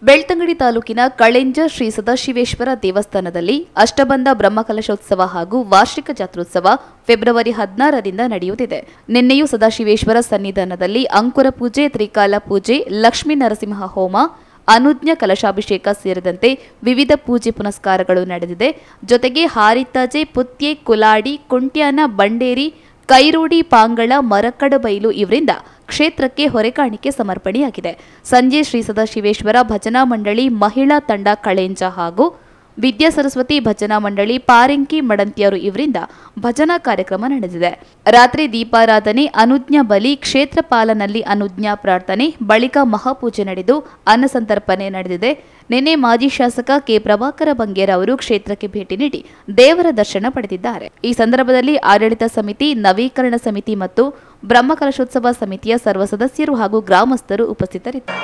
ಬೆಳ್ತಂಗಡಿ ತಾಲೂಕಿನ ಕಳೆಂಜ ಶ್ರೀ ಸದಾಶಿವೇಶ್ವರ ದೇವಸ್ಥಾನದಲ್ಲಿ ಅಷ್ಟಬಂಧ ಬ್ರಹ್ಮಕಲಶೋತ್ಸವ ಹಾಗೂ ವಾರ್ಷಿಕ ಜಾತ್ರೋತ್ಸವ ಫೆಬ್ರವರಿ 16ರಿಂದ ನಡೆಯುತ್ತಿದೆ. ನಿನ್ನೆಯೂ ಸದಾಶಿವೇಶ್ವರ ಸನ್ನಿಧಾನದಲ್ಲಿ ಅಂಕುರ ಪೂಜೆ, ತ್ರಿಕಾಲ ಪೂಜೆ, ಲಕ್ಷ್ಮೀ ನರಸಿಂಹ ಹೋಮ, ಅನುಜ್ಞ ಕಲಶಾಭಿಷೇಕ ಸೇರಿದಂತೆ ವಿವಿಧ ಪೂಜೆ ಪುನಸ್ಕಾರಗಳು ನಡೆದಿದೆ. ಜೊತೆಗೆ ಹಾರಿತಾಜೆ, ಪುತ್ಯೆ, ಕುಲಾಡಿ, ಕುಂಟ್ಯಾನ, ಬಂಡೇರಿ, ಕೈರೂಡಿ, ಪಾಂಗಳ, ಮರಕಡಬೈಲು ಇವರಿಂದ ಕ್ಷೇತ್ರಕ್ಕೆ ಹೊರೆಕಾಣಿಕೆ ಸಮರ್ಪಣೆಯಾಗಿದೆ. ಸಂಜೆ ಶ್ರೀ ಸದಾಶಿವೇಶ್ವರ ಭಜನಾ ಮಂಡಳಿ ಮಹಿಳಾ ತಂಡ ಕಳೆಂಜ ಹಾಗೂ ವಿದ್ಯಾ ಸರಸ್ವತಿ ಭಜನಾ ಮಂಡಳಿ ಪಾರೆಂಕಿ ಮಡಂತ್ಯರು ಇವರಿಂದ ಭಜನಾ ಕಾರ್ಯಕ್ರಮ ನಡೆದಿದೆ. ರಾತ್ರಿ ದೀಪಾರಾಧನೆ, ಅನುಜ್ಞಾ ಬಲಿ, ಕ್ಷೇತ್ರ ಪಾಲನಲ್ಲಿ ಅನುಜ್ಞಾ ಪ್ರಾರ್ಥನೆ, ಬಳಿಕ ಮಹಾಪೂಜೆ ನಡೆದು ಅನ್ನಸಂತರ್ಪಣೆ ನಡೆದಿದೆ. ನಿನ್ನೆ ಮಾಜಿ ಶಾಸಕ ಕೆ. ಪ್ರಭಾಕರ ಬಂಗೇರ ಅವರು ಕ್ಷೇತ್ರಕ್ಕೆ ಭೇಟಿ ನೀಡಿ ದೇವರ ದರ್ಶನ ಪಡೆದಿದ್ದಾರೆ. ಈ ಸಂದರ್ಭದಲ್ಲಿ ಆಡಳಿತ ಸಮಿತಿ, ನವೀಕರಣ ಸಮಿತಿ ಮತ್ತು ಬ್ರಹ್ಮಕಲಶೋತ್ಸವ ಸಮಿತಿಯ ಸರ್ವ ಸದಸ್ಯರು ಹಾಗೂ ಗ್ರಾಮಸ್ಥರು ಉಪಸ್ಥಿತರಿದ್ದರು.